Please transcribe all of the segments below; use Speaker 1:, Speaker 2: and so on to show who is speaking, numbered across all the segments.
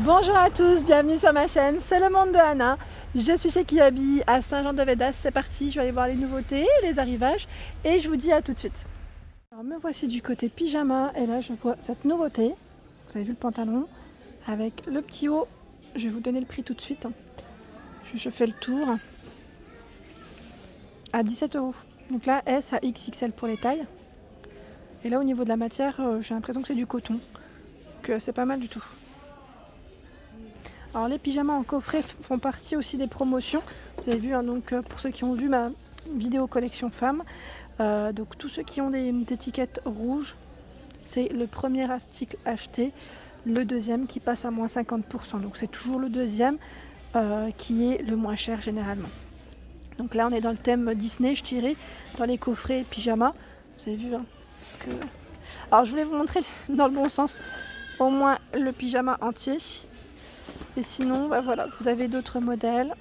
Speaker 1: Bonjour à tous, bienvenue sur ma chaîne, c'est le monde de Anna. Je suis chez Kiabi à Saint-Jean-de-Védas, c'est parti, je vais aller voir les nouveautés, les arrivages et je vous dis à tout de suite. Alors me voici du côté pyjama et là je vois cette nouveauté. Vous avez vu le pantalon avec le petit haut, je vais vous donner le prix tout de suite. Je fais le tour à 17 €. Donc là S à XXL pour les tailles. Et là au niveau de la matière, j'ai l'impression que c'est du coton, que c'est pas mal du tout. Alors les pyjamas en coffret font partie aussi des promotions. Vous avez vu, hein, donc pour ceux qui ont vu ma vidéo collection femmes, donc tous ceux qui ont des étiquettes rouges, c'est le premier article acheté, le deuxième qui passe à moins 50%. Donc c'est toujours le deuxième qui est le moins cher généralement. Donc là on est dans le thème Disney, je dirais, dans les coffrets pyjamas. Vous avez vu, hein, que... Alors je voulais vous montrer dans le bon sens au moins le pyjama entier. Et sinon, bah voilà, vous avez d'autres modèles.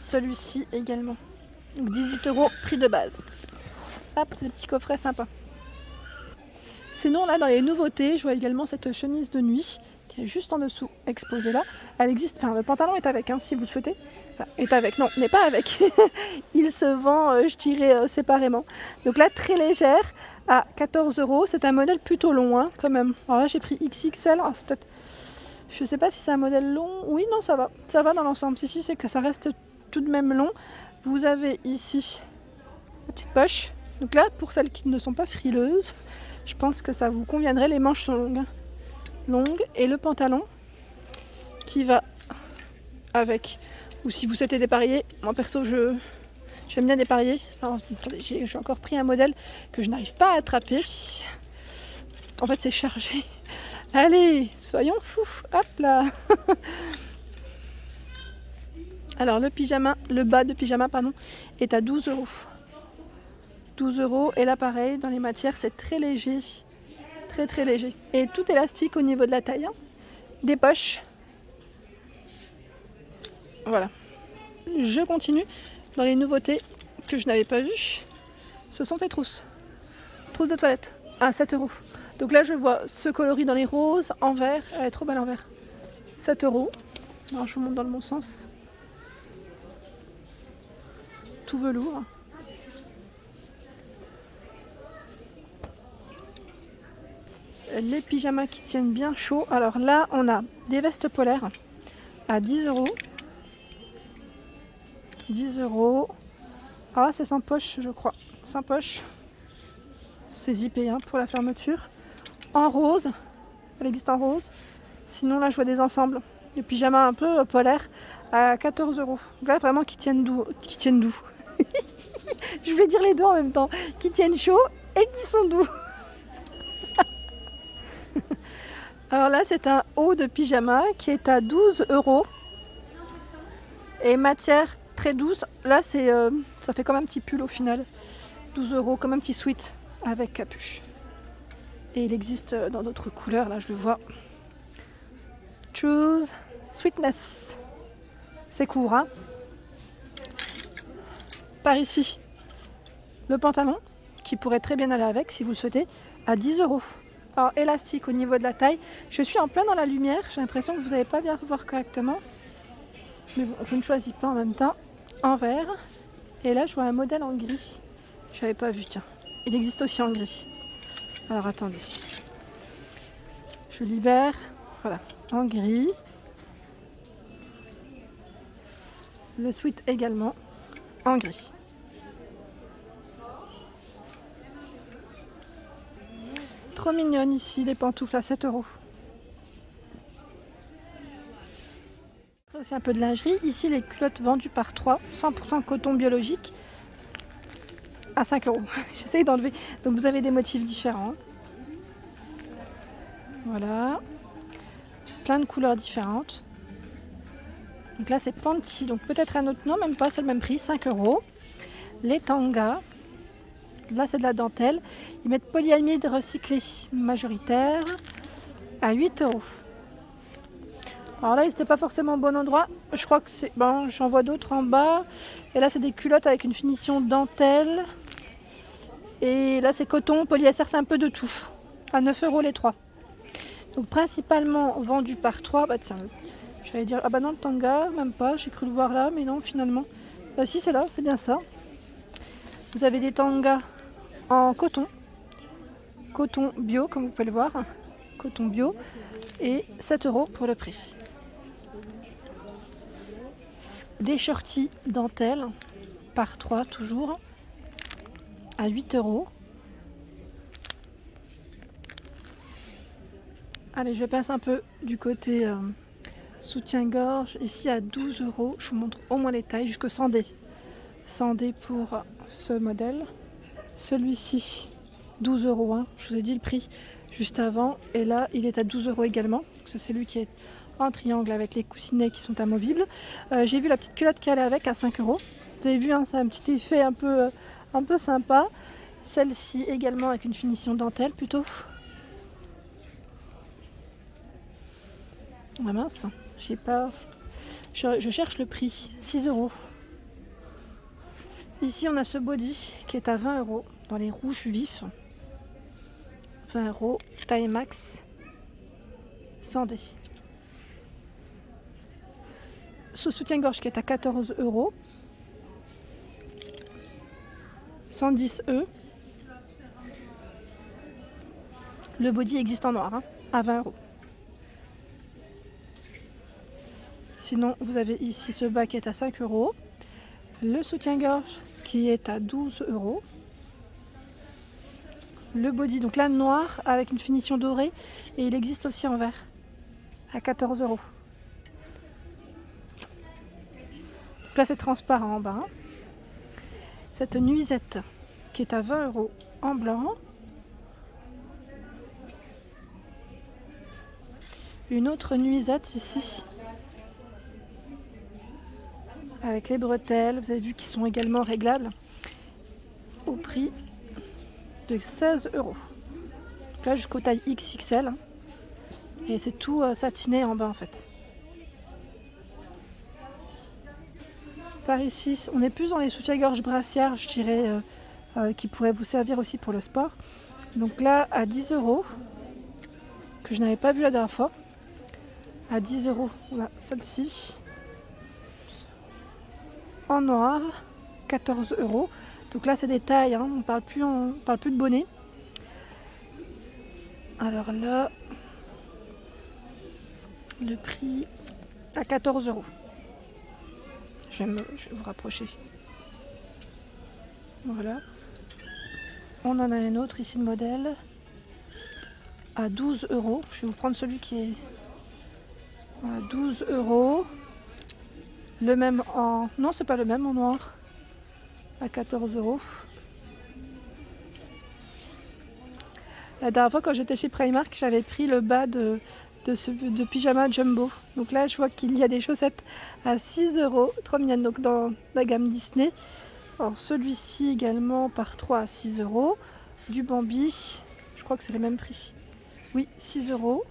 Speaker 1: Celui-ci également. Donc 18 € prix de base. Hop, c'est des petits coffrets sympas. Sinon, là, dans les nouveautés, je vois également cette chemise de nuit qui est juste en dessous, exposée là. Elle existe, enfin, le pantalon est avec, hein, si vous le souhaitez. Enfin, est avec, non, n'est pas avec. Il se vend, je dirais, séparément. Donc là, très légère, à 14 €. C'est un modèle plutôt long, hein, quand même. Alors là, j'ai pris XXL. Alors, c'est peut-être... Je sais pas si c'est un modèle long. Oui, non, ça va dans l'ensemble. Ici, c'est que ça reste tout de même long. Vous avez ici la petite poche. Donc là, pour celles qui ne sont pas frileuses, je pense que ça vous conviendrait. Les manches sont longues, longues, et le pantalon qui va avec. Ou si vous souhaitez dépareiller, moi perso, j'aime bien dépareiller. Alors, attendez, j'ai encore pris un modèle que je n'arrive pas à attraper. En fait, c'est chargé. Allez, soyons fous. Hop là. Alors le pyjama, le bas de pyjama pardon, est à 12 €. 12 € et là pareil, dans les matières c'est très léger. Très très léger. Et tout élastique au niveau de la taille. Hein. Des poches. Voilà. Je continue dans les nouveautés que je n'avais pas vues. Ce sont tes trousses. Trousses de toilette à 7 €. Donc là je vois ce coloris dans les roses, en vert, elle est trop belle en vert. 7 €. Alors je vous montre dans le bon sens. Tout velours. Les pyjamas qui tiennent bien chaud. Alors là on a des vestes polaires à 10 €. 10 €. Ah c'est sans poche je crois. Sans poche. C'est zippé hein, pour la fermeture. En rose, elle existe en rose. Sinon là je vois des ensembles de pyjamas un peu polaires à 14 €. Donc là vraiment qui tiennent doux. Je voulais dire les deux en même temps. Qui tiennent chaud et qui sont doux. Alors là c'est un haut de pyjama qui est à 12 €. Et matière très douce. Là c'est ça fait comme un petit pull au final. 12 €, comme un petit sweat avec capuche. Et il existe dans d'autres couleurs, là je le vois. Choose Sweetness. C'est court, hein. Par ici, le pantalon, qui pourrait très bien aller avec si vous le souhaitez, à 10 €. Alors élastique au niveau de la taille. Je suis en plein dans la lumière, j'ai l'impression que vous n'allez pas bien voir correctement. Mais bon, je ne choisis pas en même temps. En vert. Et là je vois un modèle en gris. Je n'avais pas vu, tiens. Il existe aussi en gris. Alors attendez, je libère, voilà, en gris. Le sweat également en gris. Trop mignonne ici les pantoufles à 7 €. Aussi un peu de lingerie. Ici les culottes vendues par 3, 100% coton biologique. À 5 €. J'essaye d'enlever. Donc vous avez des motifs différents. Voilà. Plein de couleurs différentes. Donc là c'est Panty. Donc peut-être un autre nom, même pas, c'est le même prix, 5 €. Les tangas. Là c'est de la dentelle. Ils mettent polyamide recyclé majoritaire à 8 €. Alors là ils n'étaient pas forcément au bon endroit. Je crois que c'est. Bon, j'en vois d'autres en bas. Et là c'est des culottes avec une finition dentelle. Et là c'est coton, polyester, c'est un peu de tout. À 9 € les trois. Donc principalement vendu par 3. Bah tiens, j'allais dire, ah bah non, le tanga, même pas, j'ai cru le voir là, mais non, finalement. Bah si, c'est là, c'est bien ça. Vous avez des tangas en coton bio, comme vous pouvez le voir, coton bio, et 7 € pour le prix. Des shorties dentelle par 3 toujours, à 8 €. Allez, je passe un peu du côté soutien-gorge, ici à 12 €. Je vous montre au moins les tailles, jusqu'au 100D. 100D pour ce modèle. Celui-ci, 12 €. Hein. Je vous ai dit le prix juste avant. Et là, il est à 12 € également. C'est celui qui est en triangle avec les coussinets qui sont amovibles. J'ai vu la petite culotte qui allait avec à 5 €. Vous avez vu, hein, c'est un petit effet un peu sympa. Celle-ci également avec une finition dentelle plutôt. Ah mince, j'ai pas. Je cherche le prix, 6 €. Ici on a ce body qui est à 20 € dans les rouges vifs. 20 €, taille max, 100D. Ce soutien-gorge qui est à 14 €, 110 E. Le body existe en noir, hein, à 20 €. Sinon, vous avez ici ce bas qui est à 5 €. Le soutien-gorge qui est à 12 €. Le body, donc là noir avec une finition dorée. Et il existe aussi en vert à 14 €. Donc là c'est transparent en bas. Hein. Cette nuisette qui est à 20 € en blanc. Une autre nuisette ici. Avec les bretelles, vous avez vu qu'ils sont également réglables au prix de 16 €. Donc là jusqu'au taille XXL. Et c'est tout satiné en bas en fait. Par ici, on est plus dans les soutiens-gorge brassières, je dirais, qui pourraient vous servir aussi pour le sport. Donc là, à 10 €, que je n'avais pas vu la dernière fois. À 10 €, voilà, celle-ci. En noir, 14 €. Donc là, c'est des tailles, hein, on parle plus de bonnet. Alors là, le prix à 14 €. Je vais vous rapprocher. Voilà. On en a un autre ici, le modèle, à 12 €. Je vais vous prendre celui qui est à 12 €. Le même en... Non, c'est pas le même en noir. À 14 €. La dernière fois, quand j'étais chez Primark, j'avais pris le bas de pyjama Jumbo. Donc là, je vois qu'il y a des chaussettes à 6 €. Trop mignonnes, donc dans la gamme Disney. Alors celui-ci également par 3 à 6 €. Du Bambi. Je crois que c'est les mêmes prix. Oui, 6 €.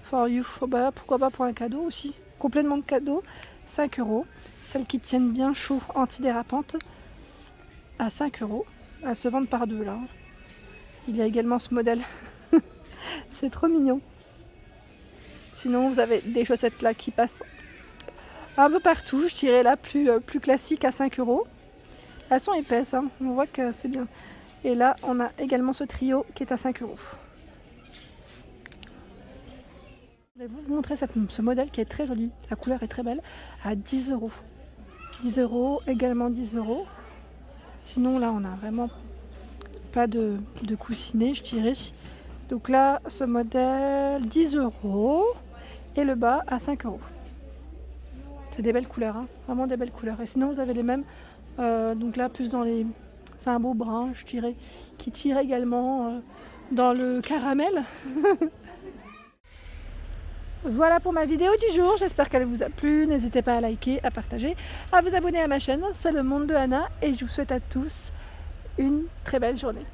Speaker 1: For you. Oh bah, pourquoi pas pour un cadeau aussi. Complètement de cadeau. 5 €. Celles qui tiennent bien chaud, antidérapantes, à 5 €. À se vendre par deux là. Il y a également ce modèle. C'est trop mignon. Sinon, vous avez des chaussettes là qui passent un peu partout. Je dirais là plus classique à 5 €. Elles sont épaisses, hein. On voit que c'est bien. Et là, on a également ce trio qui est à 5 €. Je vais vous montrer ce modèle qui est très joli. La couleur est très belle. À 10 €. 10 €, également 10 €. Sinon, là, on n'a vraiment pas de coussinet, je dirais. Donc là, ce modèle, 10 €. Et le bas à 5 €. C'est des belles couleurs, hein. Vraiment des belles couleurs. Et sinon, vous avez les mêmes. Donc là, plus dans les... C'est un beau brun, je dirais, qui tire également dans le caramel. Voilà pour ma vidéo du jour, j'espère qu'elle vous a plu. N'hésitez pas à liker, à partager, à vous abonner à ma chaîne. C'est le monde de Anna et je vous souhaite à tous une très belle journée.